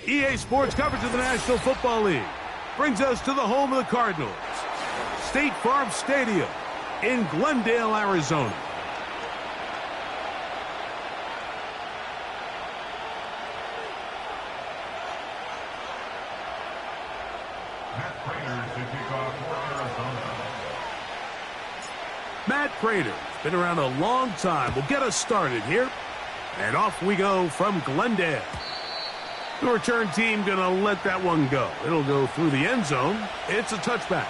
EA Sports coverage of the National Football League brings us to the home of the Cardinals, State Farm Stadium in Glendale, Arizona. Matt Prater's been around a long time. Will get us started here. And off we go from Glendale. The return team going to let that one go. It'll go through the end zone. It's a touchback.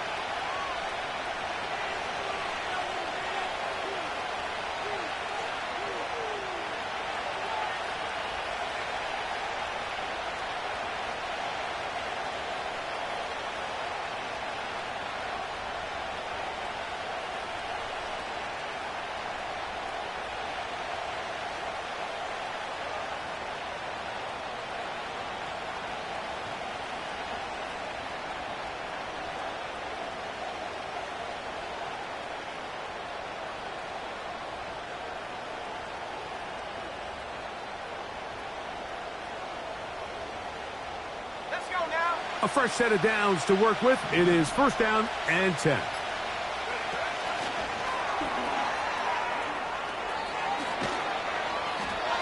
A fresh set of downs to work with. It is first down and 10.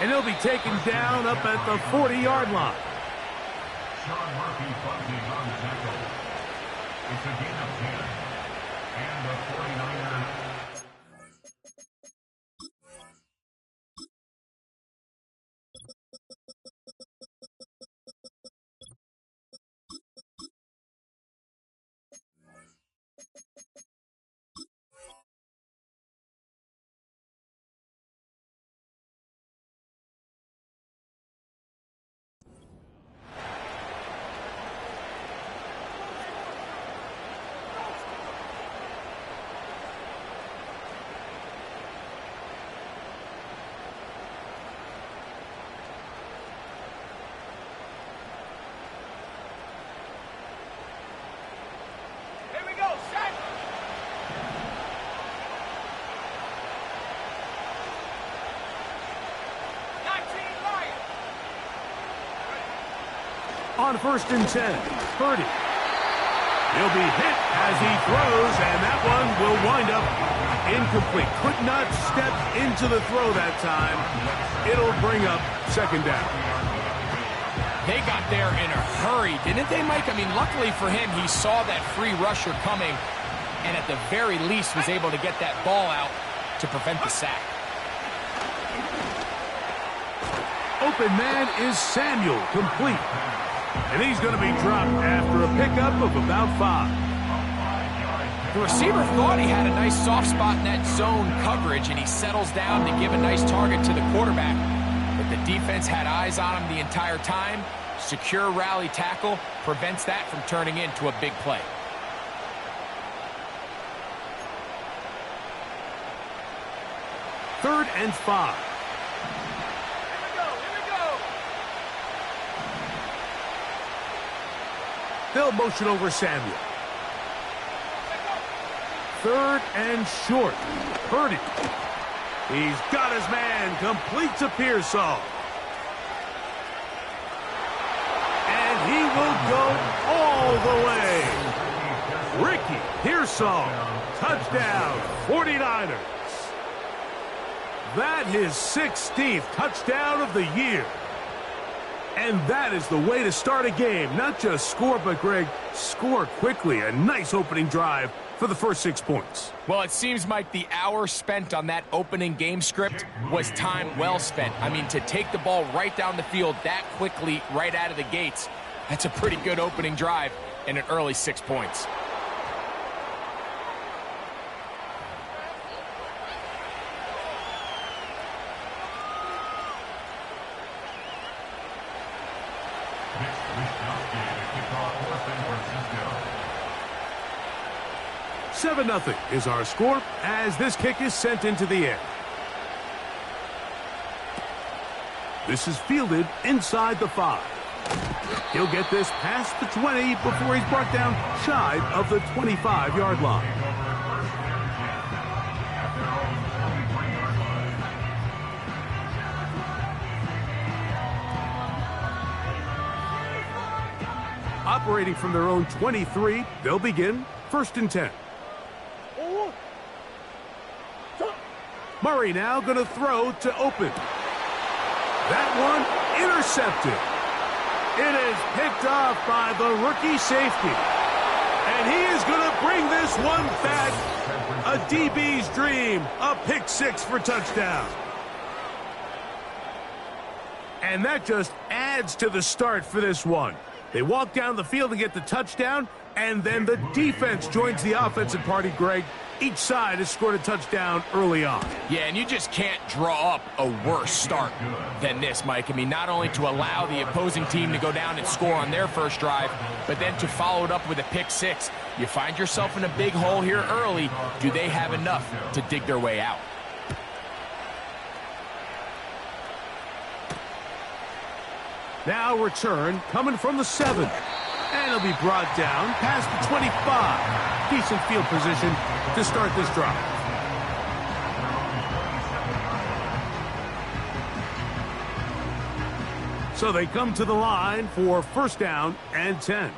And he'll be taken down up at the 40-yard line. Sean Murphy bunting on the tackle. It's a gain of 10. And the 49ers. On first and 10, Purdy. He'll be hit as he throws, and that one will wind up incomplete. Could not step into the throw that time. It'll bring up second down. They got there in a hurry, didn't they, Mike? I mean, luckily for him, he saw that free rusher coming, and at the very least was able to get that ball out to prevent the sack. Open man is Samuel, complete. And he's going to be dropped after a pickup of about 5. The receiver thought he had a nice soft spot in that zone coverage, and he settles down to give a nice target to the quarterback. But the defense had eyes on him the entire time. Secure rally tackle prevents that from turning into a big play. Third and 5. They'll motion over Samuel. Third and short. Purdy. He's got his man. Complete to Pearsall. And he will go all the way. Ricky Pearsall. Touchdown. 49ers. That his 16th touchdown of the year. And that is the way to start a game. Not just score, but, Greg, score quickly. A nice opening drive for the first 6 points. Well, it seems, Mike, the hour spent on that opening game script was time well spent. I mean, to take the ball right down the field that quickly right out of the gates, that's a pretty good opening drive and an early 6 points. San 7-0 is our score as this kick is sent into the air. This is fielded inside the 5. He'll get this past the 20 before he's brought down shy of the 25-yard line. operating from their own 23. They'll begin 1st and 10. Murray now going to throw to open. That one intercepted. It is picked off by the rookie safety. And he is going to bring this one back. A DB's dream. A pick six for touchdown. And that just adds to the start for this one. They walk down the field and get the touchdown, and then the defense joins the offensive party, Greg. Each side has scored a touchdown early on. Yeah, and you just can't draw up a worse start than this, Mike. I mean, not only to allow the opposing team to go down and score on their first drive, but then to follow it up with a pick six. You find yourself in a big hole here early. Do they have enough to dig their way out? Now return coming from the 7. And it'll be brought down past the 25. Decent field position to start this drive. So they come to the line for 1st down and 10.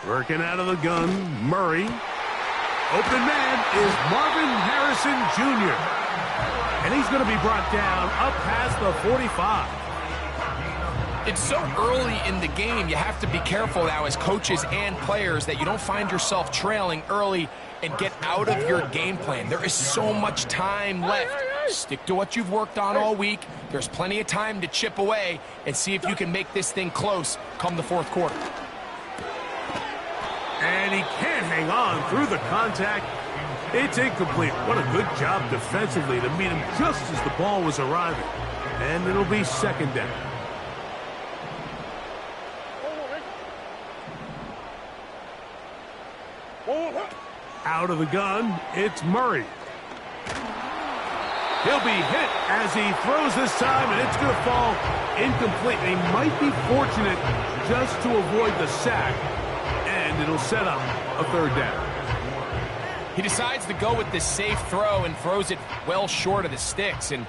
Working out of the gun, Murray. Open man is Marvin Harrison Jr. And he's going to be brought down up past the 45. It's so early in the game, you have to be careful now as coaches and players that you don't find yourself trailing early and get out of your game plan. There is so much time left. Stick to what you've worked on all week. There's plenty of time to chip away and see if you can make this thing close come the 4th quarter. And he can't hang on through the contact. It's incomplete. What a good job defensively to meet him just as the ball was arriving. And it'll be 2nd down. Out of the gun, it's Murray. He'll be hit as he throws this time, and it's going to fall incomplete. He might be fortunate just to avoid the sack, and it'll set up a 3rd down. He decides to go with this safe throw and throws it well short of the sticks. And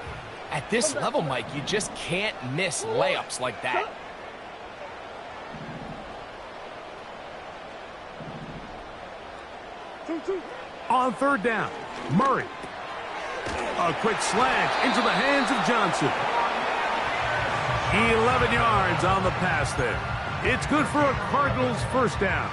at this level, Mike, you just can't miss layups like that. On 3rd down, Murray. A quick slant into the hands of Johnson. 11 yards on the pass there. It's good for a Cardinals 1st down.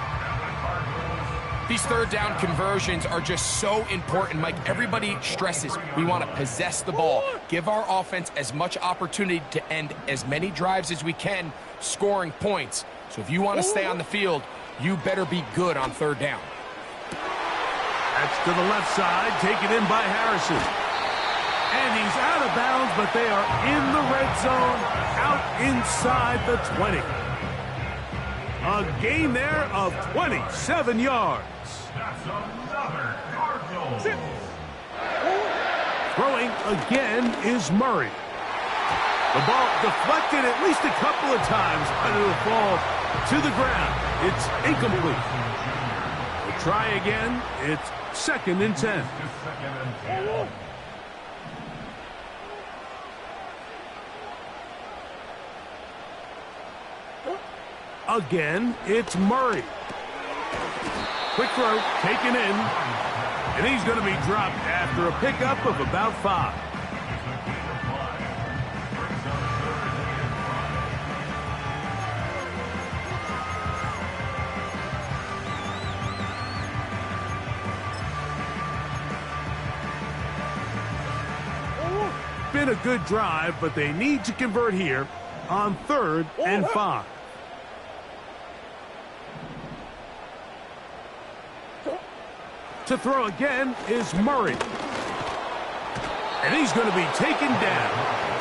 These 3rd down conversions are just so important, Mike. Everybody stresses we want to possess the ball, give our offense as much opportunity to end as many drives as we can, scoring points. So if you want to stay on the field, you better be good on 3rd down. That's to the left side, taken in by Harrison. And he's out of bounds, but they are in the red zone, out inside the 20. A gain there of 27 yards. That's another Cardinals. Throwing again is Murray. The ball deflected at least a couple of times, but it'll fall to the ground. It's incomplete. We'll try again. It's 2nd and 10. Again, it's Murray. Quick throw, taken in. And he's going to be dropped after a pickup of about 5. Been a good drive, but they need to convert here on 3rd and 5. To throw again is Murray. And he's going to be taken down.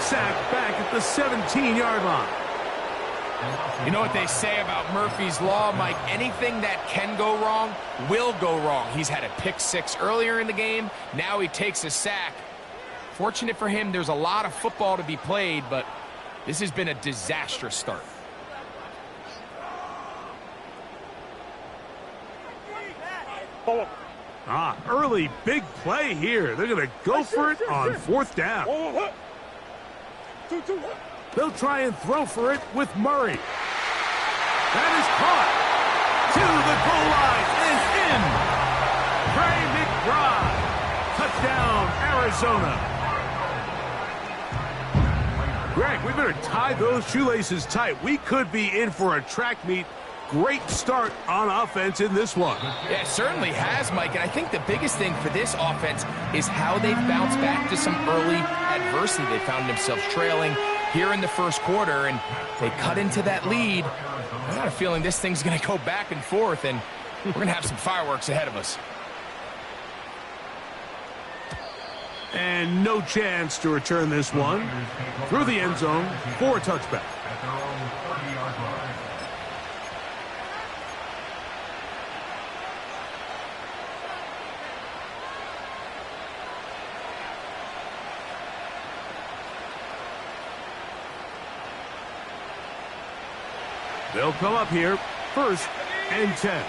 Sacked back at the 17-yard line. You know what they say about Murphy's Law, Mike? Anything that can go wrong will go wrong. He's had a pick six earlier in the game. Now he takes a sack. Fortunate for him, there's a lot of football to be played, but this has been a disastrous start. Early big play here. They're going to go for it on 4th down. They'll try and throw for it with Murray. That is caught to the goal line and in. Trey McBride. Touchdown, Arizona. Greg, we better tie those shoelaces tight. We could be in for a track meet. Great start on offense in this one. Yeah, it certainly has, Mike, and I think the biggest thing for this offense is how they've bounced back to some early adversity. They found themselves trailing here in the first quarter, and they cut into that lead. I got a feeling this thing's going to go back and forth, and we're going to have some fireworks ahead of us. And no chance to return this one through the end zone for a touchback. At their own 40-yard line. They'll come up here, 1st and 10.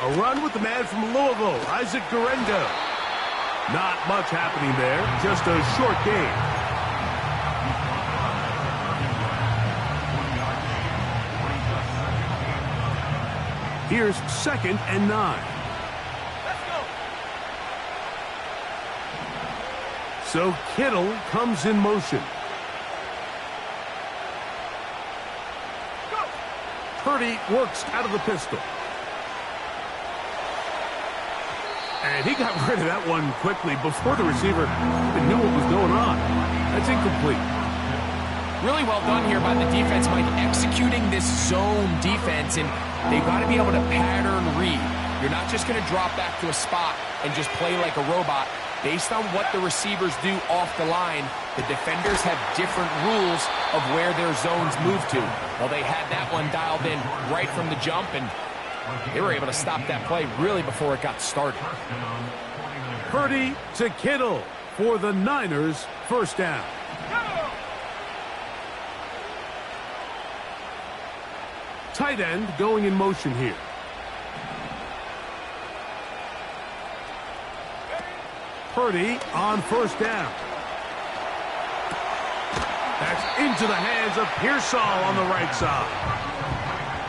A run with the man from Louisville, Isaac Guerendo. Not much happening there, just a short gain. Here's 2nd and 9. So Kittle comes in motion. Purdy works out of the pistol. And he got rid of that one quickly before the receiver even knew what was going on. That's incomplete. Really well done here by the defense, Mike, executing this zone defense, and they've got to be able to pattern read. You're not just going to drop back to a spot and just play like a robot. Based on what the receivers do off the line, the defenders have different rules of where their zones move to. Well, they had that one dialed in right from the jump, and they were able to stop that play really before it got started. Purdy to Kittle for the Niners, 1st down. Tight end going in motion here. Purdy on 1st down. That's into the hands of Pearsall on the right side.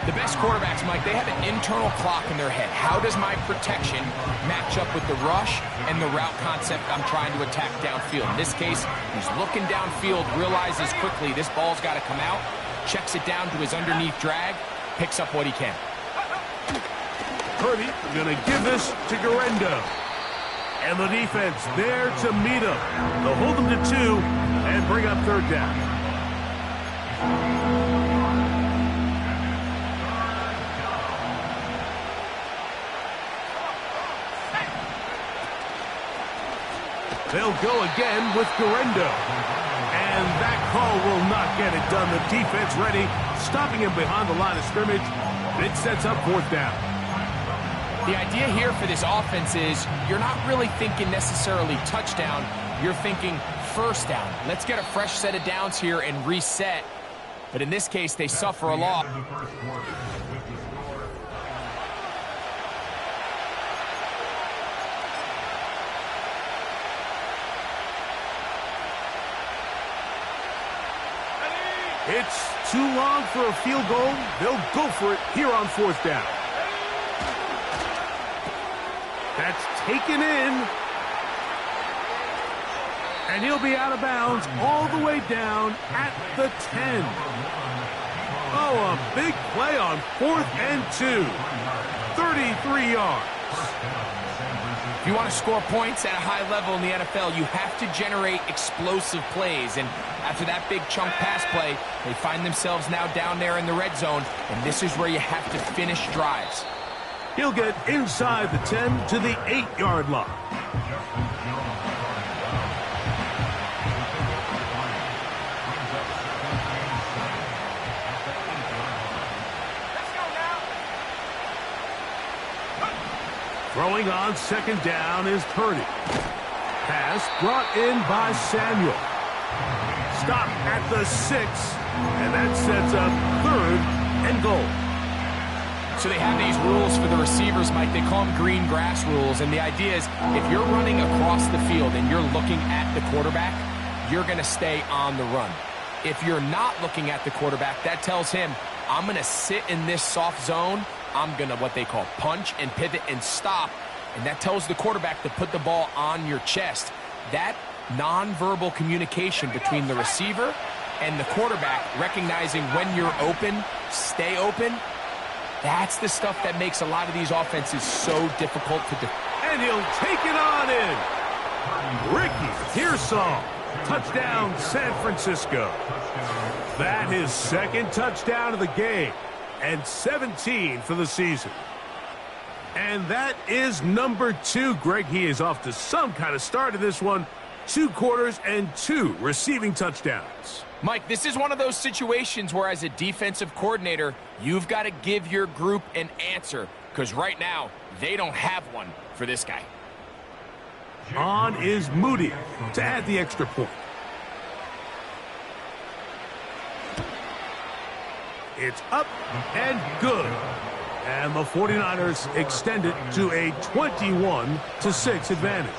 The best quarterbacks, Mike, they have an internal clock in their head. How does my protection match up with the rush and the route concept I'm trying to attack downfield? In this case, he's looking downfield, realizes quickly this ball's got to come out, checks it down to his underneath drag, picks up what he can. Purdy going to give this to Guerendo. And the defense there to meet him. They'll hold him to 2 and bring up 3rd down. They'll go again with Guerendo. And that call will not get it done. The defense ready, stopping him behind the line of scrimmage. It sets up 4th down. The idea here for this offense is you're not really thinking necessarily touchdown. You're thinking 1st down. Let's get a fresh set of downs here and reset. But in this case, they suffer a loss. It's too long for a field goal. They'll go for it here on 4th down. That's taken in. And he'll be out of bounds all the way down at the 10. Oh, a big play on 4th and 2. 33 yards. If you want to score points at a high level in the NFL, you have to generate explosive plays. And after that big chunk pass play, they find themselves now down there in the red zone. And this is where you have to finish drives. He'll get inside the 10 to the 8-yard line. Throwing on 2nd down is Purdy. Pass brought in by Samuel. Stop at the 6, and that sets up 3rd and goal. So they have these rules for the receivers, Mike. They call them green grass rules. And the idea is if you're running across the field and you're looking at the quarterback, you're going to stay on the run. If you're not looking at the quarterback, that tells him, I'm going to sit in this soft zone. I'm going to what they call punch and pivot and stop. And that tells the quarterback to put the ball on your chest. That nonverbal communication between the receiver and the quarterback, recognizing when you're open, stay open, that's the stuff that makes a lot of these offenses so difficult to defend. And he'll take it on in. Ricky Pearsall. Touchdown, San Francisco. That is second touchdown of the game. And 17 for the season. And that is number 2. Greg, he is off to some kind of start in this one. 2 quarters and 2 receiving touchdowns. Mike, this is one of those situations where as a defensive coordinator, you've got to give your group an answer. Because right now, they don't have one for this guy. On is Moody to add the extra point. It's up and good. And the 49ers extend it to a 21-6 advantage.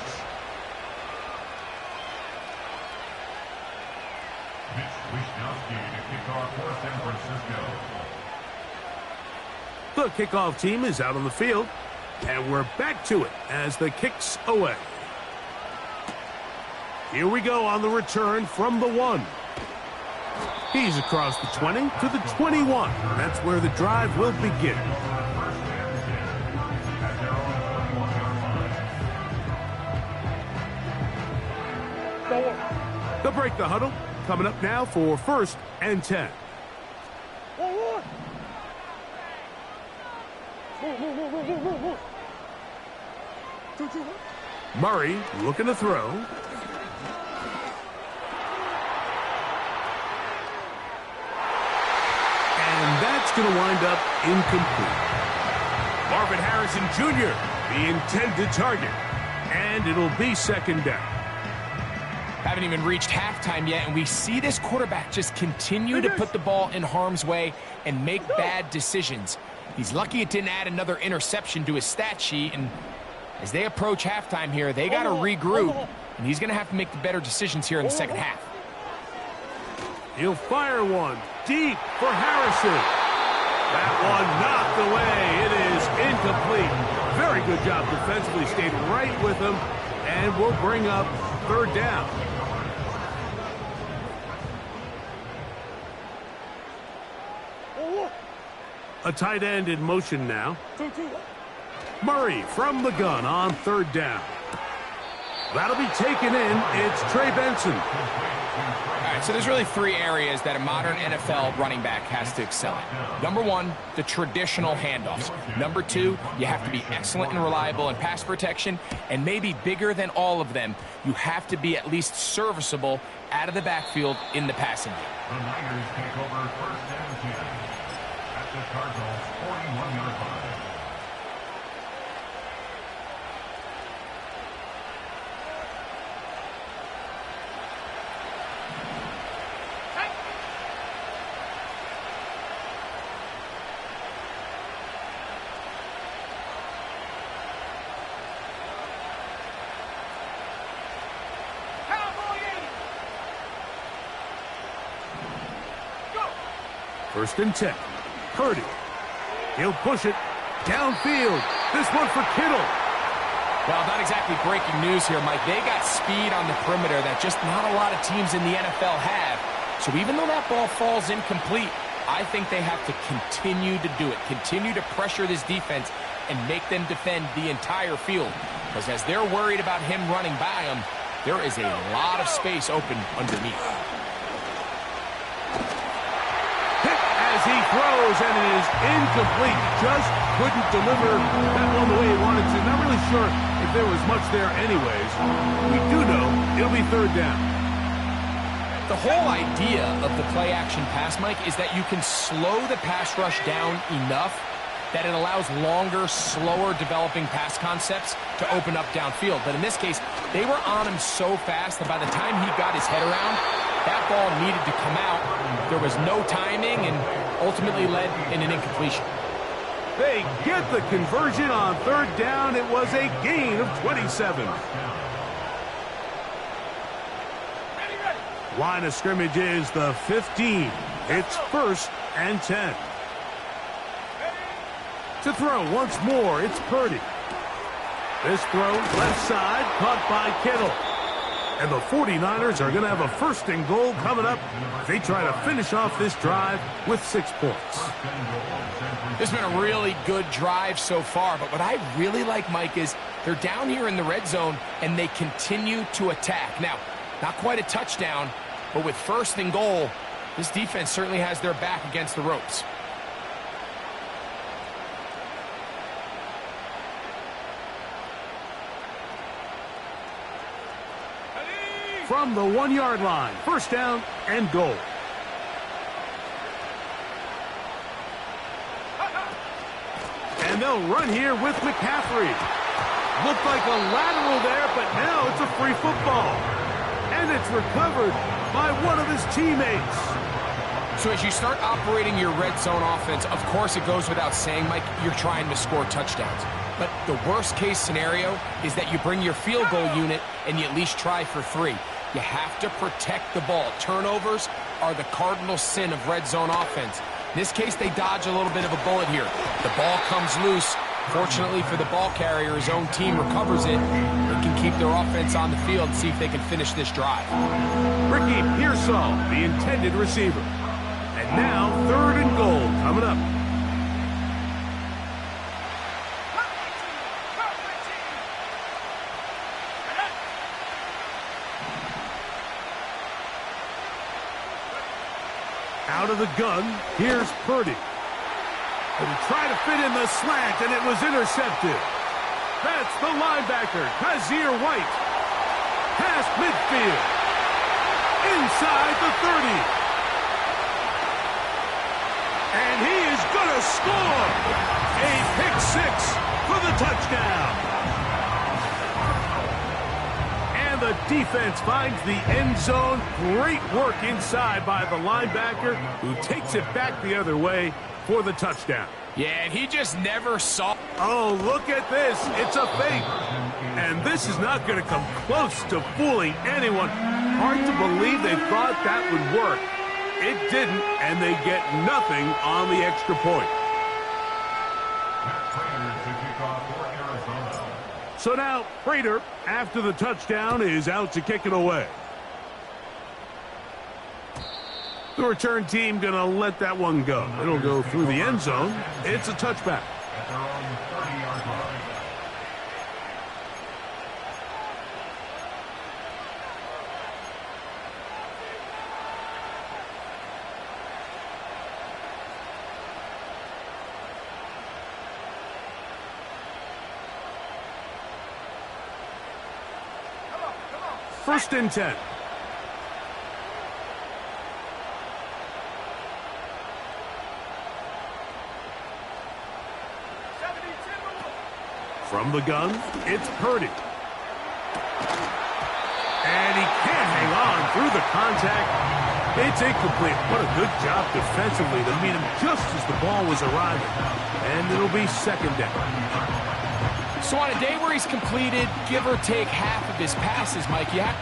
Mitch Wishnowsky to kick off for San Francisco. The kickoff team is out on the field. And we're back to it as the kick's away. Here we go on the return from the 1. He's across the 20 to the 21. That's where the drive will begin. They'll break the huddle. Coming up now for 1st and 10. Murray looking to throw. And that's going to wind up incomplete. Marvin Harrison Jr., the intended target. And it'll be 2nd down. Haven't even reached halftime yet, and we see this quarterback just continue to put the ball in harm's way and make bad decisions. He's lucky it didn't add another interception to his stat sheet, and as they approach halftime here, they got to regroup, and he's going to have to make the better decisions here in the second half. He'll fire one deep for Harrison. That one knocked away. It is incomplete. Very good job defensively. Stayed right with him, and we'll bring up 3rd down. A tight end in motion now. Murray from the gun on 3rd down. That'll be taken in. It's Trey Benson. All right, so there's really 3 areas that a modern NFL running back has to excel at. Number 1, the traditional handoffs. Number 2, you have to be excellent and reliable in pass protection. And maybe bigger than all of them, you have to be at least serviceable out of the backfield in the passing game. The Niners take over 1st and 10 at the Cardinals' 41-yard line. First and 10. Purdy. He'll push it downfield. This one for Kittle. Well, not exactly breaking news here, Mike. They got speed on the perimeter that just not a lot of teams in the NFL have. So even though that ball falls incomplete, I think they have to continue to do it. Continue to pressure this defense and make them defend the entire field. Because as they're worried about him running by them, there is a lot of space open underneath. As he throws, and it is incomplete. Just couldn't deliver that one the way he wanted to. Not really sure if there was much there anyways. We do know it'll be 3rd down. The whole idea of the play-action pass, Mike, is that you can slow the pass rush down enough that it allows longer, slower developing pass concepts to open up downfield. But in this case, they were on him so fast that by the time he got his head around, that ball needed to come out. There was no timing and ultimately led in an incompletion. They get the conversion on third down. It was a gain of 27. Line of scrimmage is the 15. It's 1st and 10. To throw once more, it's Purdy. This throw left side, caught by Kittle. And the 49ers are going to have a 1st and goal coming up. They try to finish off this drive with 6 points. This has been a really good drive so far, but what I really like, Mike, is they're down here in the red zone, and they continue to attack. Now, not quite a touchdown, but with 1st and goal, this defense certainly has their back against the ropes. From the 1-yard line, 1st down and goal. And they'll run here with McCaffrey. Looked like a lateral there, but now it's a free football. And it's recovered by one of his teammates. So as you start operating your red zone offense, of course it goes without saying, Mike, you're trying to score touchdowns. But the worst case scenario is that you bring your field goal unit and you at least try for 3. You have to protect the ball. Turnovers are the cardinal sin of red zone offense. In this case, they dodge a little bit of a bullet here. The ball comes loose. Fortunately for the ball carrier, his own team recovers it. They can keep their offense on the field and see if they can finish this drive. Ricky Pearsall, the intended receiver. And now 3rd and goal coming up. Out of the gun, here's Purdy. And he tried to fit in the slant, and it was intercepted. That's the linebacker, Kazir White. Past midfield. Inside the 30. And he is going to score. A pick-6 for the touchdown. And the defense finds the end zone. Great work inside by the linebacker, who takes it back the other way for the touchdown. Yeah, and he just never saw. Oh, look at this. It's a fake. And this is not going to come close to fooling anyone. Hard to believe they thought that would work. It didn't, and they get nothing on the extra point. So now, Prater, after the touchdown, is out to kick it away. The return team going to let that one go. It'll go through the end zone. It's a touchback. At their own 30-yard line. First and 10. From the gun, it's Purdy. And he can't hang on through the contact. It's incomplete. What a good job defensively to meet him just as the ball was arriving. And it'll be 2nd down. So on a day where he's completed, give or take half of his passes, Mike, you have...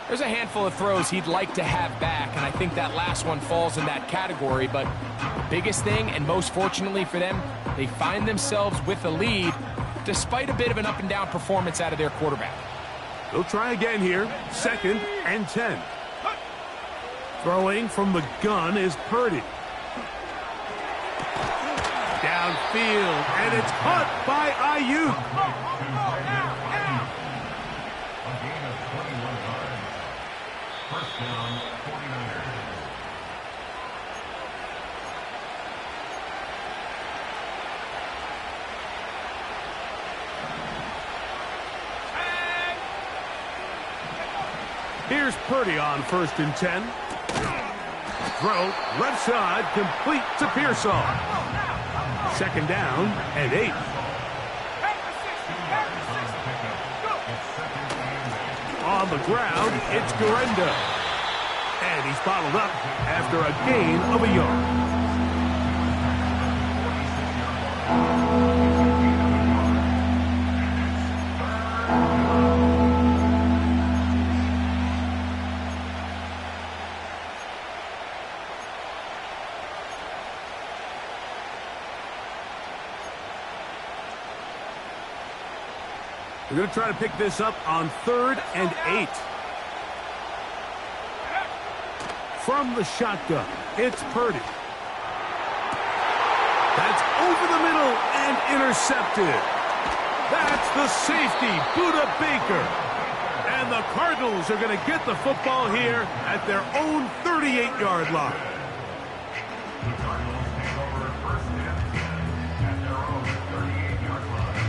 There's a handful of throws he'd like to have back, and I think that last one falls in that category. But the biggest thing, and most fortunately for them, they find themselves with a lead despite a bit of an up-and-down performance out of their quarterback. They'll try again here. 2nd and 10. Throwing from the gun is Purdy. Downfield, and it's caught by Ayuk. Here's Purdy on 1st and 10. Throw, left side, complete to Pearsall. 2nd down and 8. On the ground, it's Guerendo. And he's bottled up after a gain of a yard. We're going to try to pick this up on 3rd and 8. From the shotgun, it's Purdy. That's over the middle and intercepted. That's the safety, Budda Baker. And the Cardinals are going to get the football here at their own 38-yard line. The Cardinals take over 1st and 10 at their own 38-yard line.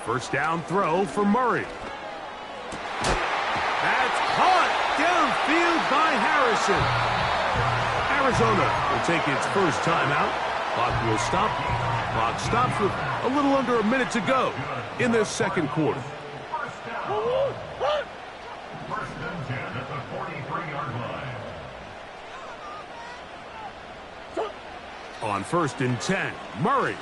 First down throw for Murray. That's caught downfield by Harrison. Arizona will take its first timeout. Clock will stop. Clock stops with a little under a minute to go in this 2nd quarter. First down. 1st and 10 at the 43-yard line. On 1st and 10, Murray.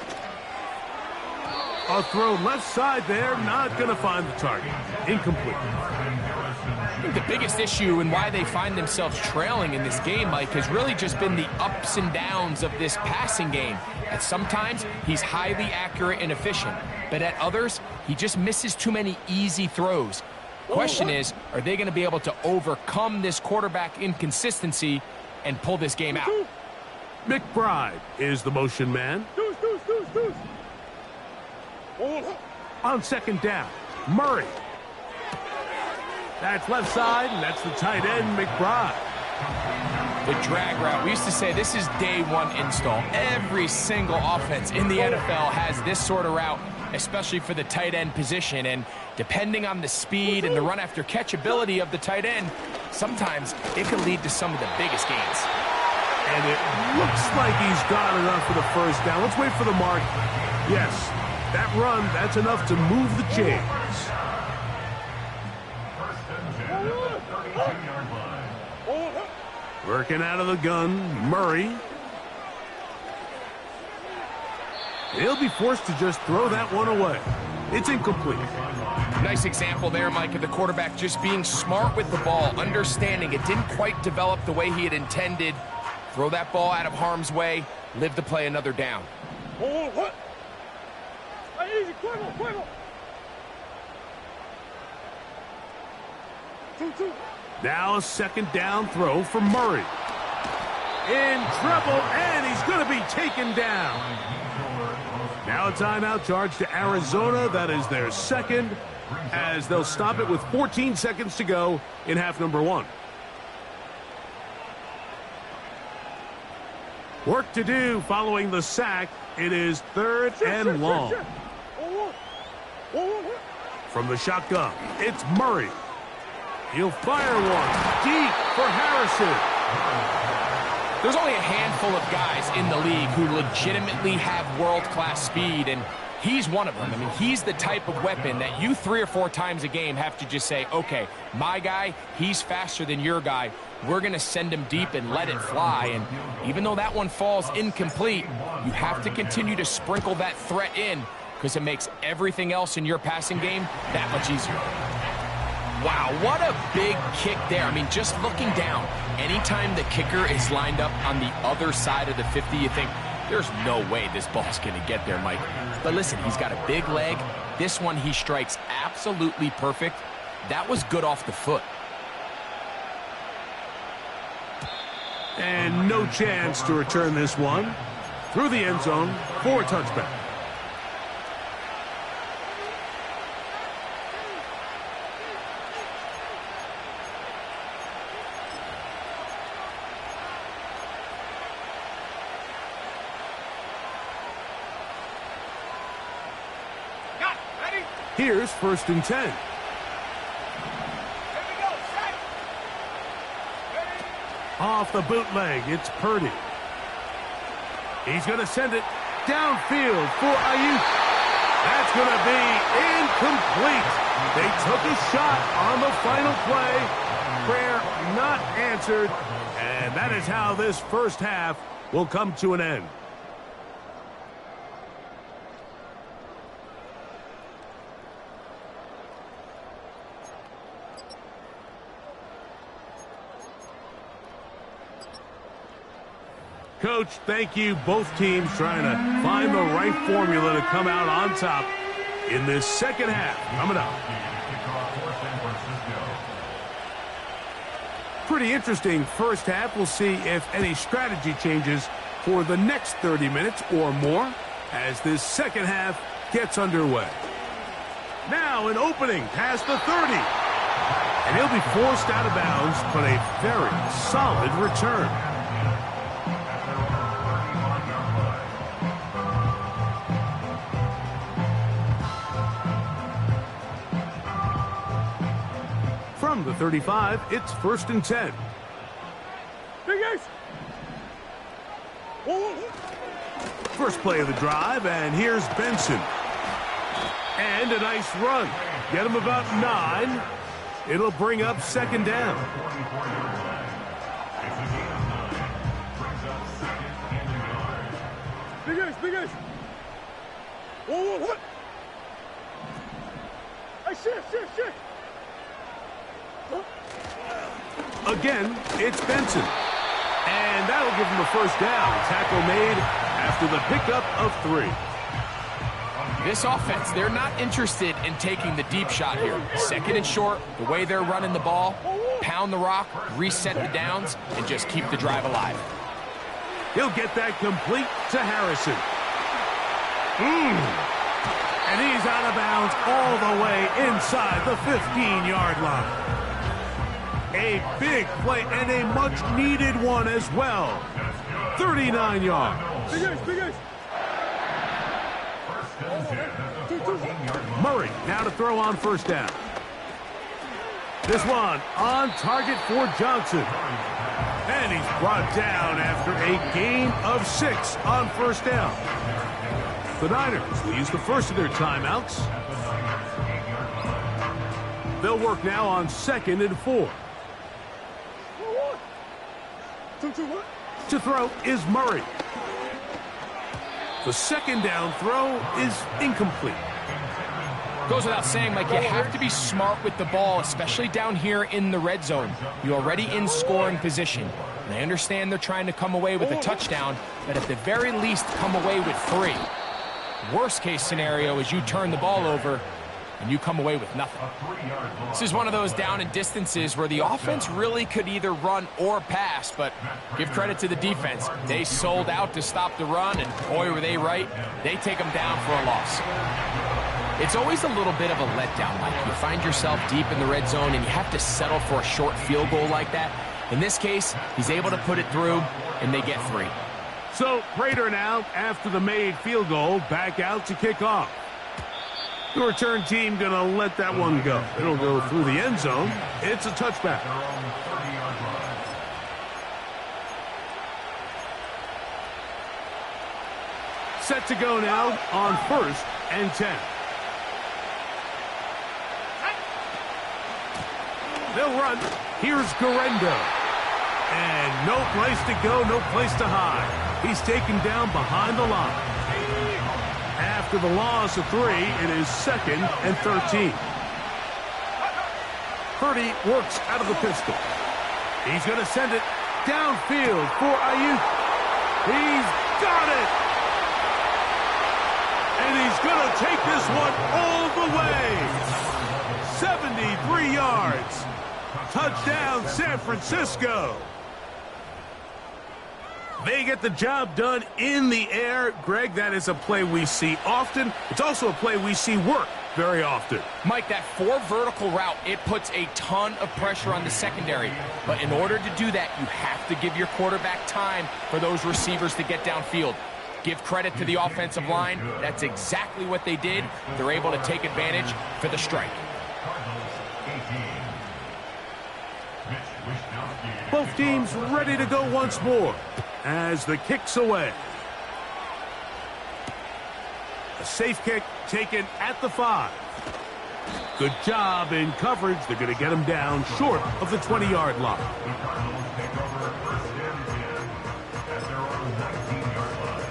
A throw left side there, not going to find the target. Incomplete. I think the biggest issue and why they find themselves trailing in this game, Mike, has really just been the ups and downs of this passing game. At sometimes, he's highly accurate and efficient, but at others, he just misses too many easy throws. Question is, are they going to be able to overcome this quarterback inconsistency and pull this game out? McBride is the motion man. On 2nd down, Murray. That's left side, and that's the tight end, McBride. The drag route. We used to say this is day one install. Every single offense in the NFL has this sort of route, especially for the tight end position. And depending on the speed and the run after catch ability of the tight end, sometimes it can lead to some of the biggest gains. And it looks like he's got enough for the first down. Let's wait for the mark. Yes, that run, that's enough to move the chains. 1st and 10 at the 32-yard line. Working out of the gun, Murray. He'll be forced to just throw that one away. It's incomplete. Nice example there, Mike, of the quarterback just being smart with the ball, understanding it didn't quite develop the way he had intended. Throw that ball out of harm's way, live to play another down. Now a 2nd down throw for Murray. In trouble, and he's going to be taken down. Now a timeout charge to Arizona. That is their 2nd, as they'll stop it with 14 seconds to go in half number 1. Work to do following the sack. It is 3rd and long. From the shotgun, it's Murray. He'll fire one deep for Harrison. There's only a handful of guys in the league who legitimately have world-class speed, and he's one of them. I mean, he's the type of weapon that you 3 or 4 times a game have to just say, okay, my guy, he's faster than your guy. We're going to send him deep and let it fly. And even though that one falls incomplete, you have to continue to sprinkle that threat in because it makes everything else in your passing game that much easier. Wow, what a big kick there. I mean, just looking down, anytime the kicker is lined up on the other side of the 50, you think, there's no way this ball's going to get there, Mike. But listen, he's got a big leg. This one he strikes absolutely perfect. That was good off the foot. And no chance to return this one through the end zone for a touchback. Here's 1st and 10. Off the bootleg, it's Purdy. He's going to send it downfield for Ayuk. That's going to be incomplete. They took a shot on the final play. Prayer not answered. And that is how this first half will come to an end. Coach, thank you. Both teams trying to find the right formula to come out on top in this second half. Coming up. Pretty interesting first half. We'll see if any strategy changes for the next 30 minutes or more as this second half gets underway. Now an opening past the 30. And he'll be forced out of bounds, but a very solid return. From the 35, it's 1st and 10. First play of the drive, and here's Benson. And a nice run. Get him about 9. It'll bring up 2nd down. Big Ace. What? Hey, shit. Again, it's Benson. And that'll give him a 1st down. Tackle made after the pickup of 3. This offense, they're not interested in taking the deep shot here. 2nd and short, the way they're running the ball, pound the rock, reset the downs, and just keep the drive alive. He'll get that complete to Harrison. And he's out of bounds all the way inside the 15-yard line. A big play and a much-needed one as well. 39 yards. Big Ace. Murray now to throw on 1st down. This one on target for Johnson. And he's brought down after a gain of 6 on 1st down. The Niners will use the first of their timeouts. They'll work now on 2nd and 4. To throw is Murray. The 2nd down throw is incomplete. Goes without saying, Mike, you have to be smart with the ball, especially down here in the red zone. You're already in scoring position. And I understand they're trying to come away with a touchdown, but at the very least, come away with 3. Worst case scenario is you turn the ball over and you come away with nothing. This is one of those down and distances where the offense really could either run or pass, but give credit to the defense. They sold out to stop the run, and boy, were they right. They take them down for a loss. It's always a little bit of a letdown, Mike. You find yourself deep in the red zone, and you have to settle for a short field goal like that. In this case, he's able to put it through, and they get 3. So, Prater now, after the made field goal, back out to kick off. The return team going to let that one go. It'll go through the end zone. It's a touchback. Set to go now on 1st and 10. They'll run. Here's Guerrero. And no place to go, no place to hide. He's taken down behind the line. After the loss of 3, it is 2nd and 13. Purdy works out of the pistol. He's going to send it downfield for Ayuk. He's got it. And he's going to take this one all the way. 73 yards. Touchdown, San Francisco. They get the job done in the air. Greg, that is a play we see often. It's also a play we see work very often. Mike, that 4 vertical route, it puts a ton of pressure on the secondary. But in order to do that, you have to give your quarterback time for those receivers to get downfield. Give credit to the offensive line. That's exactly what they did. They're able to take advantage for the strike. Both teams ready to go once more as the kick's away. A safe kick taken at the 5. Good job in coverage. They're going to get him down short of the 20-yard line. The Cardinals take over first and 10 at their own 19-yard line.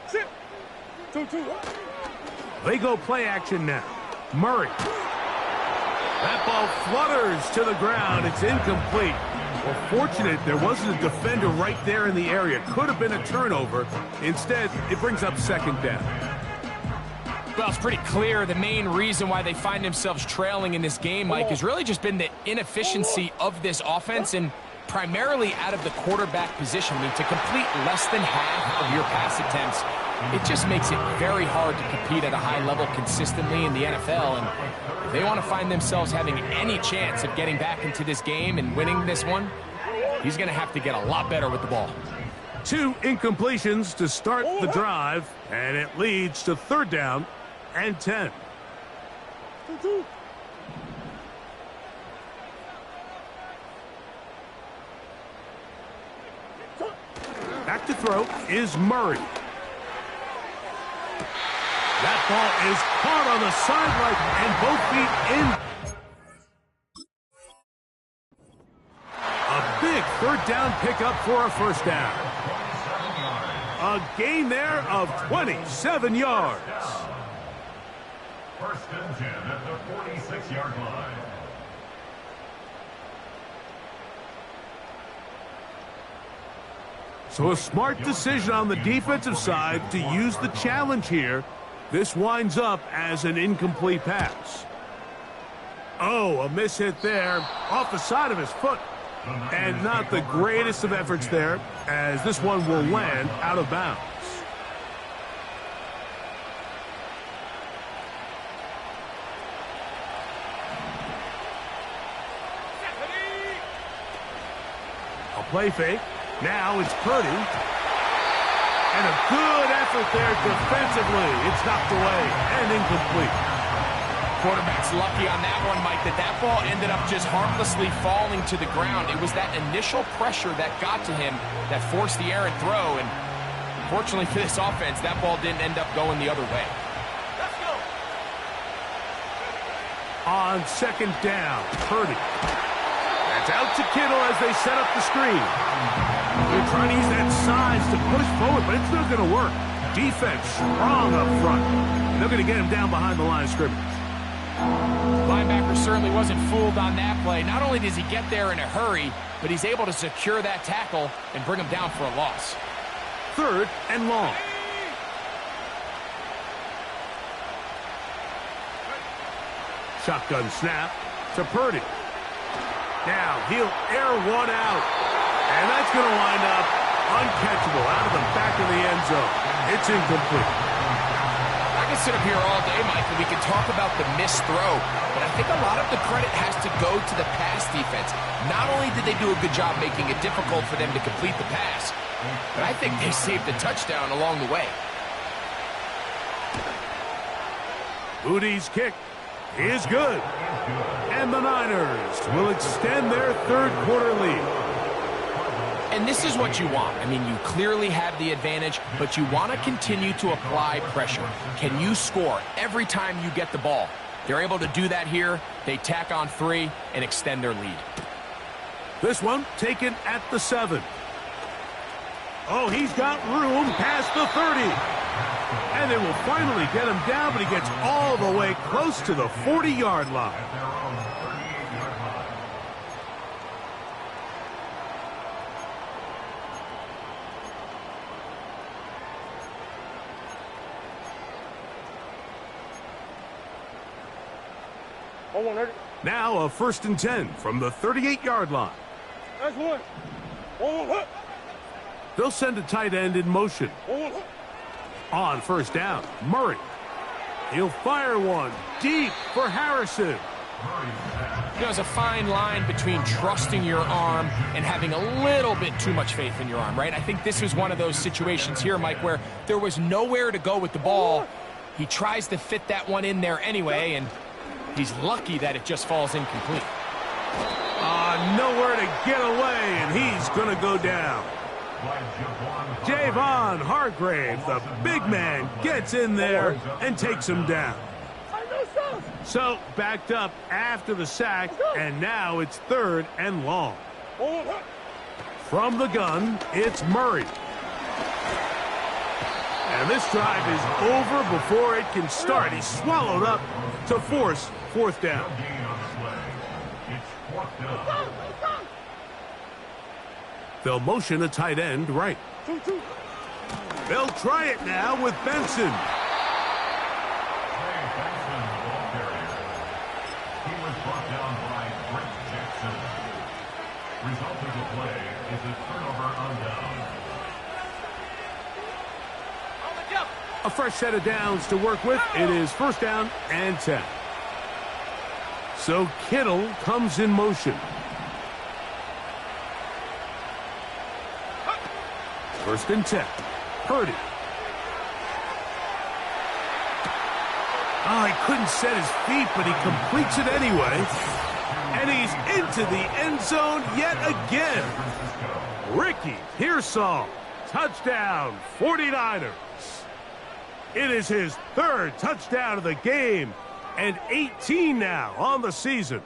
Sit. 2-2. They go play action now. Murray. That ball flutters to the ground. It's incomplete. Well, fortunate there wasn't a defender right there in the area. Could have been a turnover. Instead, it brings up second down. Well, it's pretty clear the main reason why they find themselves trailing in this game, Mike, has really just been the inefficiency of this offense and primarily out of the quarterback position. I mean, to complete less than half of your pass attempts, it just makes it very hard to compete at a high level consistently in the NFL. And if they want to find themselves having any chance of getting back into this game and winning this one, he's going to have to get a lot better with the ball. 2 incompletions to start the drive, and it leads to 3rd down and 10. 2-2. Back to throw is Murray. That ball is caught on the sideline, and both feet in. A big 3rd down pickup for a first down. A gain there of 27 yards. First and 10 at the 46-yard line. So a smart decision on the defensive side to use the challenge here. This winds up as an incomplete pass. Oh, a mishit there off the side of his foot. And not the greatest of efforts there, as this one will land out of bounds. A play fake. Now it's Purdy. And a good effort there defensively. It's knocked away and incomplete. Quarterback's lucky on that one, Mike, that ball ended up just harmlessly falling to the ground. It was that initial pressure that got to him that forced the errant throw, and fortunately for this offense, that ball didn't end up going the other way. Let's go. On 2nd down, Purdy. That's out to Kittle as they set up the screen. They're trying to use that size to push forward, but it's not going to work. Defense strong up front. They're going to get him down behind the line of scrimmage. Linebacker certainly wasn't fooled on that play. Not only does he get there in a hurry, but he's able to secure that tackle and bring him down for a loss. 3rd and long. Shotgun snap to Purdy. Now he'll air one out. And that's going to wind up uncatchable out of the back of the end zone. It's incomplete. I can sit up here all day, Mike, and we can talk about the missed throw, but I think a lot of the credit has to go to the pass defense. Not only did they do a good job making it difficult for them to complete the pass, but I think they saved a touchdown along the way. Moody's kick is good. And the Niners will extend their 3rd quarter lead. And this is what you want. I mean, you clearly have the advantage, but you want to continue to apply pressure. Can you score every time you get the ball? They're able to do that here. They tack on 3 and extend their lead. This one taken at the 7. Oh, he's got room past the 30. And they will finally get him down, but he gets all the way close to the 40-yard line. Now a 1st and 10 from the 38-yard line. That's one. 1-1. They'll send a tight end in motion. On first down, Murray. He'll fire one deep for Harrison. There's a fine line between trusting your arm and having a little bit too much faith in your arm, right? I think this was one of those situations here, Mike, where there was nowhere to go with the ball. He tries to fit that one in there anyway, and he's lucky that it just falls incomplete. Nowhere to get away, and he's going to go down. Javon Hargrave, the big man, gets in there and takes him down. So, backed up after the sack, and now it's 3rd and long. From the gun, it's Murray. And this drive is over before it can start. He's swallowed up to force 4th down. They'll motion a tight end right. They'll try it now with Benson. Result of the play is a turnover on down. A fresh set of downs to work with. It is 1st down and 10. So Kittle comes in motion. 1st and 10. Purdy. Oh, he couldn't set his feet, but he completes it anyway. And he's into the end zone yet again. Ricky Pearsall. Touchdown, 49ers. It is his 3rd touchdown of the game, and 18 now on the season.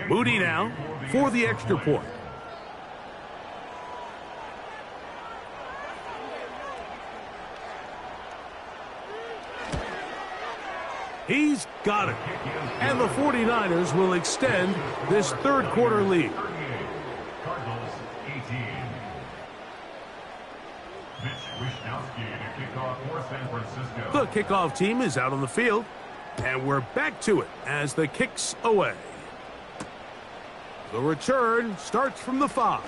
Moody now for the extra point. He's got it. And the 49ers will extend this 3rd quarter lead. Cardinals 18. Mitch Wishnowsky to kick off for San Francisco. The kickoff team is out on the field, and we're back to it as the kick's away. The return starts from the 5.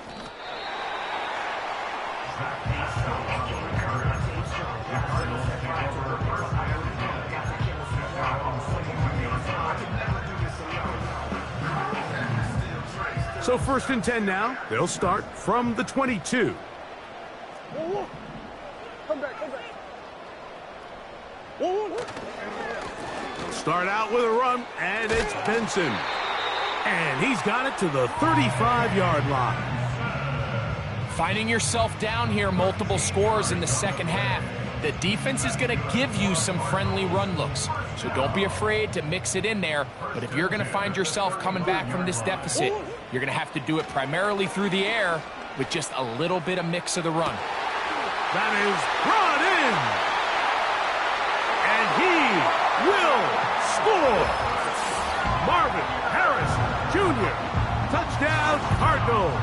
So 1st and 10 now. They'll start from the 22. Come back. Start out with a run, and it's Benson. And he's got it to the 35-yard line. Finding yourself down here, multiple scores in the 2nd half. The defense is going to give you some friendly run looks. So don't be afraid to mix it in there. But if you're going to find yourself coming back from this deficit, you're going to have to do it primarily through the air with just a little bit of mix of the run. That is brought in. And he will score. Marvin Harrison Jr. Touchdown, Cardinals.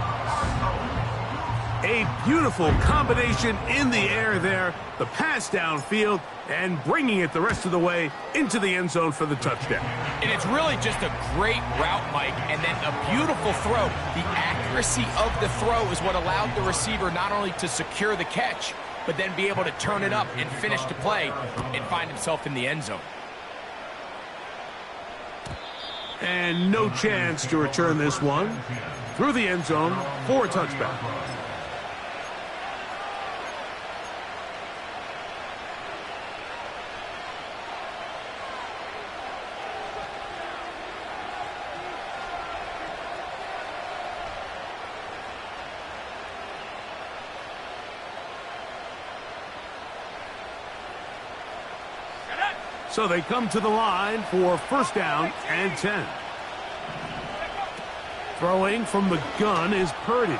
A beautiful combination in the air there. The pass downfield and bringing it the rest of the way into the end zone for the touchdown. And it's really just a great route, Mike, and then a beautiful throw. The accuracy of the throw is what allowed the receiver not only to secure the catch, but then be able to turn it up and finish the play and find himself in the end zone. And no chance to return this one through the end zone for a touchback. So they come to the line for 1st down and 10. Throwing from the gun is Purdy.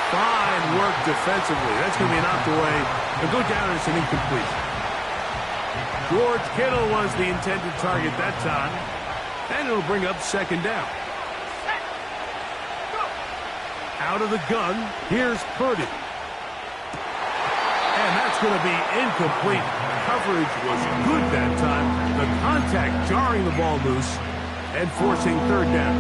Fine work defensively. That's going to be knocked away. They'll go down as an incompletion. George Kittle was the intended target that time. And it'll bring up 2nd down. Out of the gun, here's Purdy. And that's going to be incomplete. Coverage was good that time. The contact jarring the ball loose and forcing third down.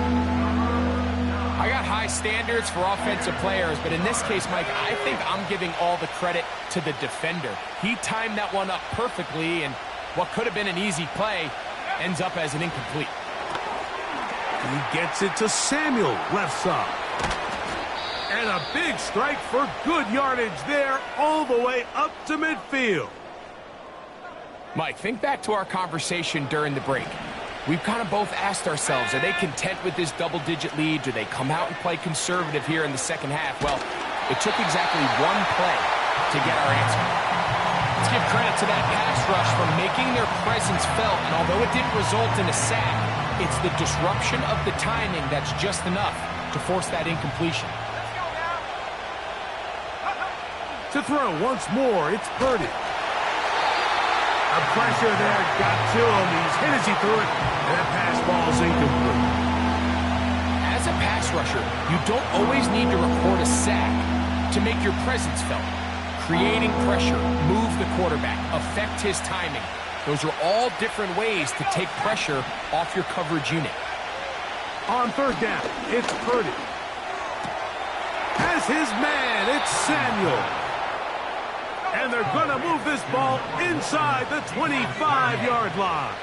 I got high standards for offensive players, but in this case, Mike, I think I'm giving all the credit to the defender. He timed that one up perfectly, and what could have been an easy play ends up as an incomplete. He gets it to Samuel, left side. And a big strike for good yardage there, all the way up to midfield. Mike, think back to our conversation during the break. We've kind of both asked ourselves, are they content with this double-digit lead? Do they come out and play conservative here in the second half? Well, it took exactly one play to get our answer. Let's give credit to that pass rush for making their presence felt, and although it didn't result in a sack, it's the disruption of the timing that's just enough to force that incompletion. To throw once more, it's Purdy. The pressure there got to him. He's hit as he threw it, and that pass ball's incomplete. As a pass rusher, you don't always need to record a sack to make your presence felt. Creating pressure, move the quarterback, affect his timing. Those are all different ways to take pressure off your coverage unit. On third down, it's Purdy. Has his man, it's Samuel. And they're going to move this ball inside the 25-yard line.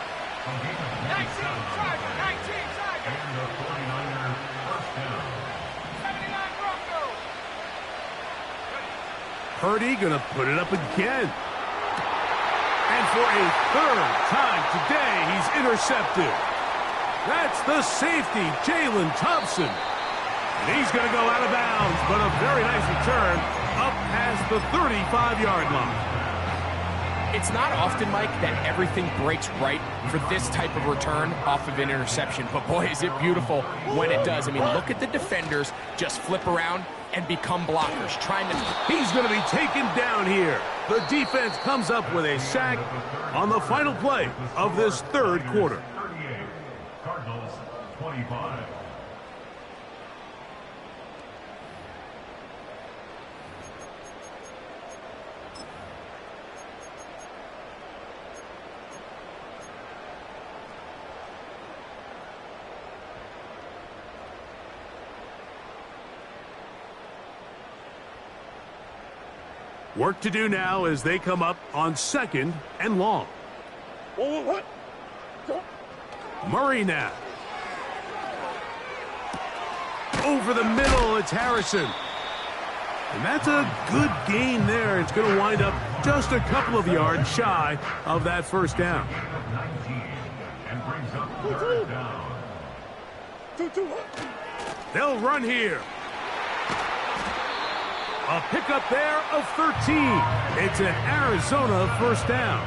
19, Charger, 19, Charger. And the 49er first down. 79 Broncos. Purdy going to put it up again. And for a third time today, he's intercepted. That's the safety, Jalen Thompson. And he's going to go out of bounds, but a very nice return up past the 35-yard line. It's not often, Mike, that everything breaks right for this type of return off of an interception. But boy, is it beautiful when it does. I mean, look at the defenders just flip around and become blockers, trying to... He's going to be taken down here. The defense comes up with a sack on the final play of this third quarter. 38, Cardinals 25. Work to do now as they come up on second and long. What? Murray now. Over the middle, it's Harrison. And that's a good gain there. It's going to wind up just a couple of yards shy of that first down. 19 and brings up third down. 2. They'll run here. A pickup there of 13. It's an Arizona first down.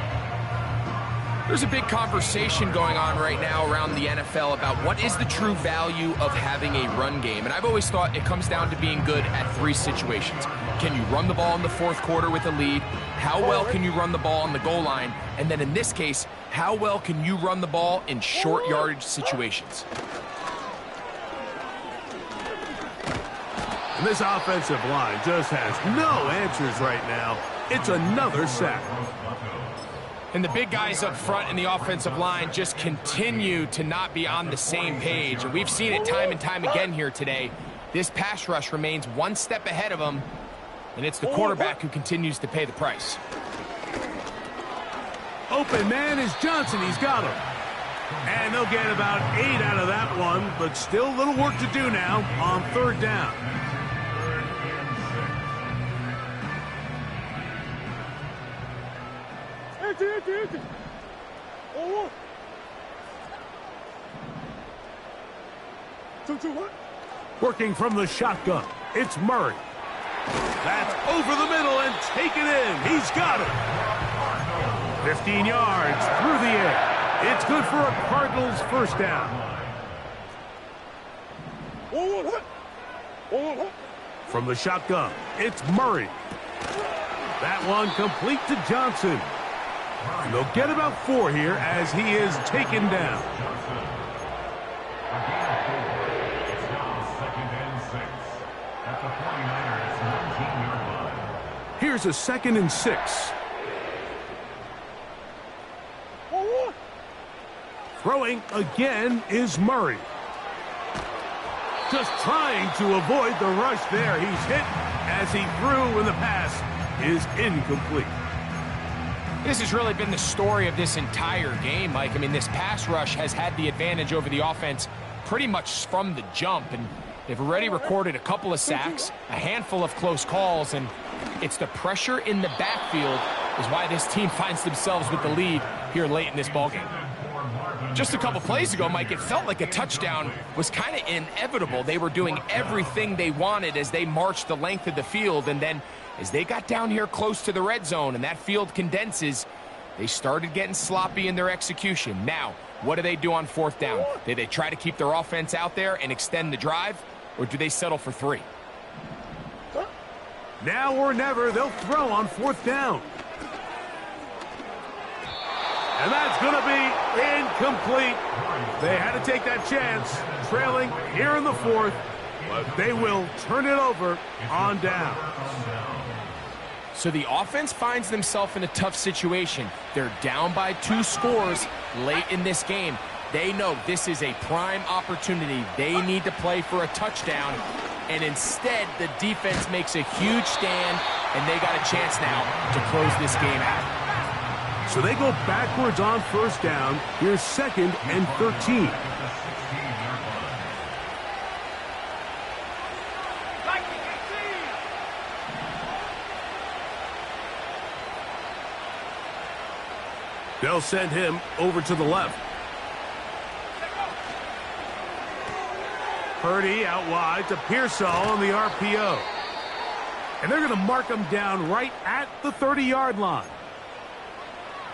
There's a big conversation going on right now around the NFL about what is the true value of having a run game. And I've always thought it comes down to being good at three situations. Can you run the ball in the fourth quarter with a lead? How well can you run the ball on the goal line? And then in this case, how well can you run the ball in short yardage situations? And this offensive line just has no answers right now. It's another sack. And the big guys up front in the offensive line just continue to not be on the same page. And we've seen it time and time again here today. This pass rush remains one step ahead of them, and it's the quarterback who continues to pay the price. Open man is Johnson. He's got him. And they'll get about 8 out of that one, but still a little work to do now on third down. Oh. 2. Working from the shotgun, it's Murray. That's over the middle and taken in. He's got it. 15 yards through the air. It's good for a Cardinals first down. From the shotgun, it's Murray. That one complete to Johnson. And they'll get about 4 here as he is taken down. It's now 2nd and 6 at the 49ers' 19-yard line. Here's a 2nd and 6. Throwing again is Murray. Just trying to avoid the rush there. He's hit as he threw, and the pass is incomplete. This has really been the story of this entire game, Mike. I mean, this pass rush has had the advantage over the offense pretty much from the jump, and they've already recorded a couple of sacks, a handful of close calls, and it's the pressure in the backfield is why this team finds themselves with the lead here late in this ballgame. Just a couple plays ago, Mike, it felt like a touchdown was kind of inevitable. They were doing everything they wanted as they marched the length of the field, and then as they got down here close to the red zone and that field condenses, they started getting sloppy in their execution. Now, what do they do on 4th down? Do they try to keep their offense out there and extend the drive, or do they settle for 3? Now or never, they'll throw on 4th down. And that's going to be incomplete. They had to take that chance, trailing here in the 4th, but they will turn it over on down. So the offense finds themselves in a tough situation. They're down by 2 scores late in this game. They know this is a prime opportunity. They need to play for a touchdown, and instead the defense makes a huge stand, and they got a chance now to close this game out. So they go backwards on 1st down. Here's 2nd and 13. They'll send him over to the left. Purdy out wide to Pearsall on the RPO. And they're going to mark him down right at the 30-yard line.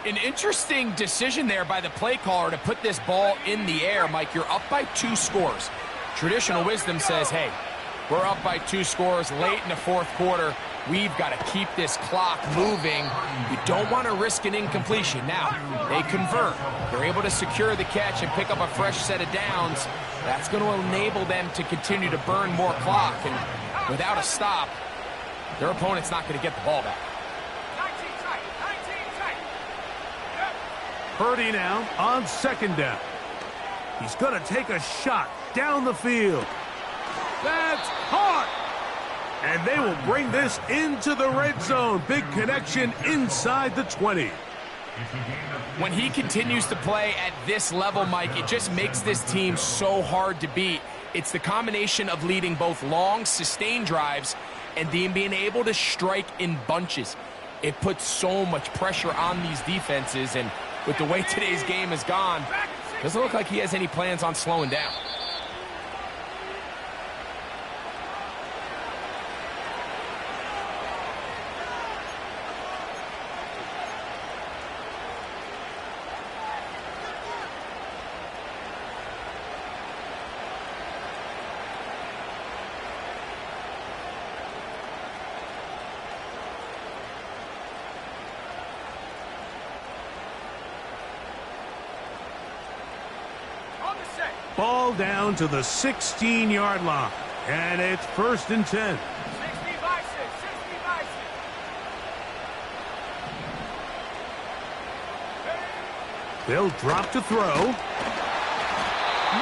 An interesting decision there by the play caller to put this ball in the air. Mike, you're up by 2 scores. Traditional wisdom says, hey, we're up by 2 scores late in the 4th quarter. We've got to keep this clock moving. You don't want to risk an incompletion. Now, they convert. They're able to secure the catch and pick up a fresh set of downs. That's going to enable them to continue to burn more clock. And without a stop, their opponent's not going to get the ball back. Purdy now on 2nd down. He's going to take a shot down the field. That's caught. And they will bring this into the red zone. Big connection inside the 20. When he continues to play at this level, Mike, it just makes this team so hard to beat. It's the combination of leading both long, sustained drives and being able to strike in bunches. It puts so much pressure on these defenses, and with the way today's game has gone, doesn't look like he has any plans on slowing down. Ball down to the 16-yard line. And it's 1st and 10. 60 by 6, 60 by 6. They'll drop to throw.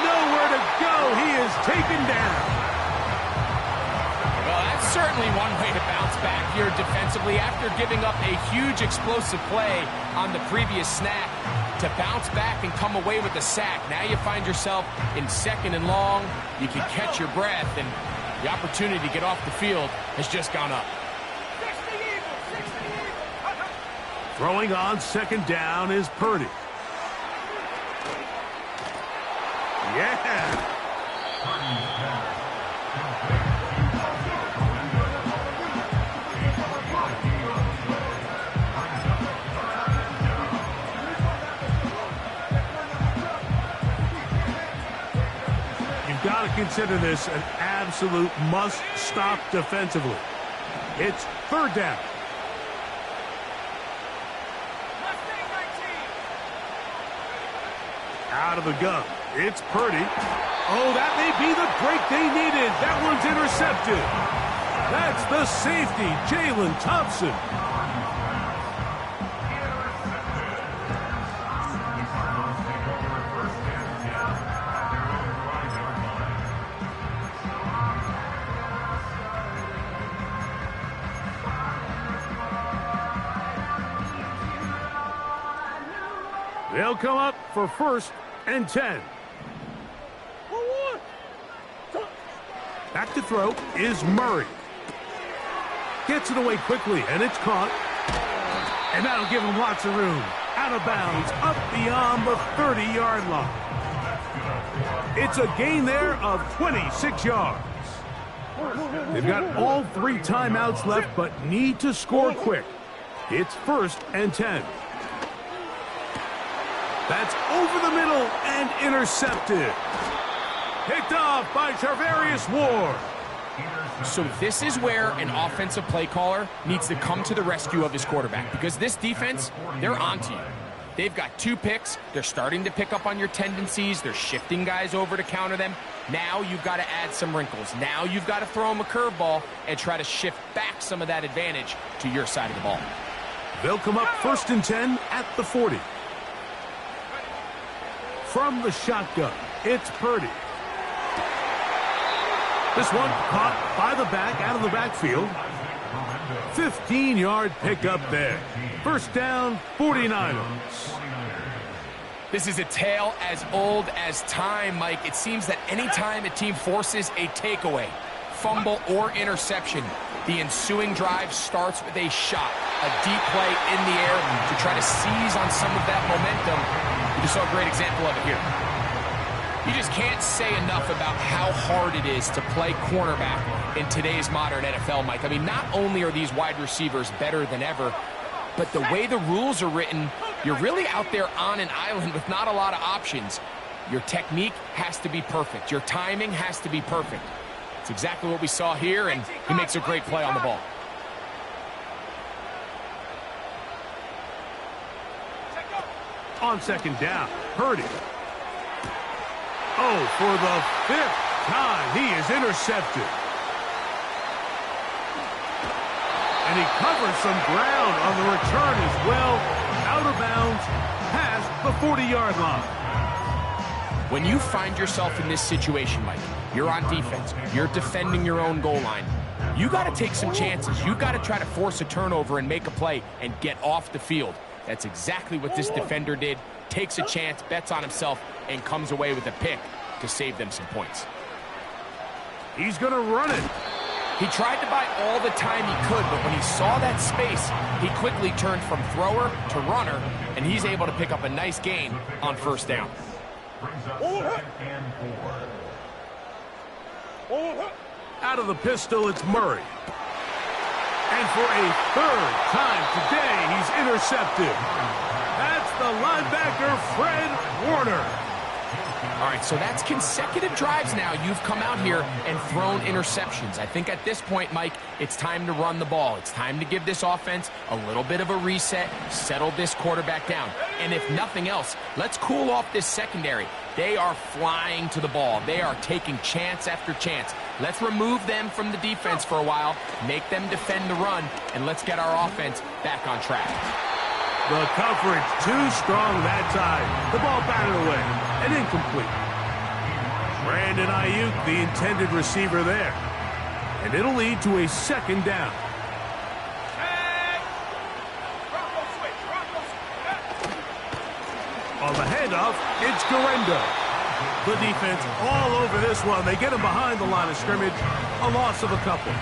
Nowhere to go. He is taken down. Well, that's certainly one way to bounce back here defensively after giving up a huge explosive play on the previous snap. To bounce back and come away with a sack. Now you find yourself in 2nd and long. You can catch your breath, and the opportunity to get off the field has just gone up. 60 Eagles, 60 Eagles. Throwing on 2nd down is Purdy. Yeah. Got to consider this an absolute must-stop defensively. It's 3rd down. Out of the gun. It's Purdy. Oh, that may be the break they needed. That one's intercepted. That's the safety, Jalen Thompson. They'll come up for 1st and 10. Back to throw is Murray. Gets it away quickly, and it's caught. And that'll give him lots of room. Out of bounds, up beyond the 30-yard line. It's a gain there of 26 yards. They've got all 3 timeouts left, but need to score quick. It's 1st and 10. That's over the middle and intercepted. Picked off by Charvarius Ward. So this is where an offensive play caller needs to come to the rescue of his quarterback, because this defense, they're onto you. They've got 2 picks. They're starting to pick up on your tendencies. They're shifting guys over to counter them. Now you've got to add some wrinkles. Now you've got to throw them a curveball and try to shift back some of that advantage to your side of the ball. They'll come up 1st and 10 at the 40. From the shotgun, it's Purdy. This one caught by the back out of the backfield. 15-yard pickup there. 1st down, 49ers. This is a tale as old as time, Mike. It seems that anytime a team forces a takeaway, fumble, or interception, the ensuing drive starts with a shot, a deep play in the air to try to seize on some of that momentum. You just saw a great example of it here. You just can't say enough about how hard it is to play cornerback in today's modern NFL, Mike. I mean, not only are these wide receivers better than ever, but the way the rules are written, you're really out there on an island with not a lot of options. Your technique has to be perfect. Your timing has to be perfect. It's exactly what we saw here, and he makes a great play on the ball. On 2nd down, Purdy. Oh, for the 5th time, he is intercepted. And he covers some ground on the return as well. Out of bounds, past the 40-yard line. When you find yourself in this situation, Mike, you're on defense, you're defending your own goal line, you got to take some chances. You got to try to force a turnover and make a play and get off the field. That's exactly what this defender did. Takes a chance, bets on himself, and comes away with a pick to save them some points. He's going to run it. He tried to buy all the time he could, but when he saw that space, he quickly turned from thrower to runner, and he's able to pick up a nice gain on 1st down. Out of the pistol, it's Murray. And for a 3rd time today, he's intercepted. That's the linebacker, Fred Warner. All right, so that's consecutive drives now. You've come out here and thrown interceptions. I think at this point, Mike, it's time to run the ball. It's time to give this offense a little bit of a reset, settle this quarterback down. And if nothing else, let's cool off this secondary. They are flying to the ball. They are taking chance after chance. Let's remove them from the defense for a while, make them defend the run, and let's get our offense back on track. The coverage too strong that time. The ball batted away and incomplete. Brandon Ayuk, the intended receiver there. And it'll lead to a 2nd down. On the handoff, it's Guerendo. The defense all over this one. They get him behind the line of scrimmage. A loss of a couple.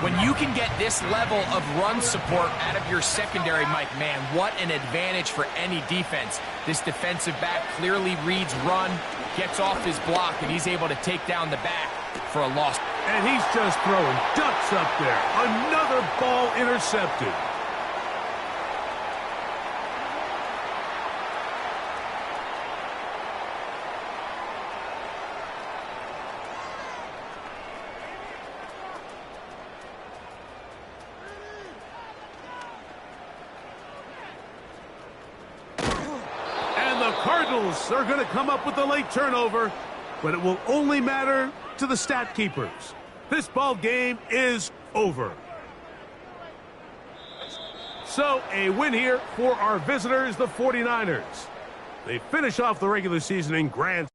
When you can get this level of run support out of your secondary, Mike, man, what an advantage for any defense. This defensive back clearly reads run, gets off his block, and he's able to take down the back for a loss. And he's just throwing ducks up there. Another ball intercepted. Cardinals are going to come up with a late turnover, but it will only matter to the stat keepers. This ball game is over. So, a win here for our visitors, the 49ers. They finish off the regular season in grand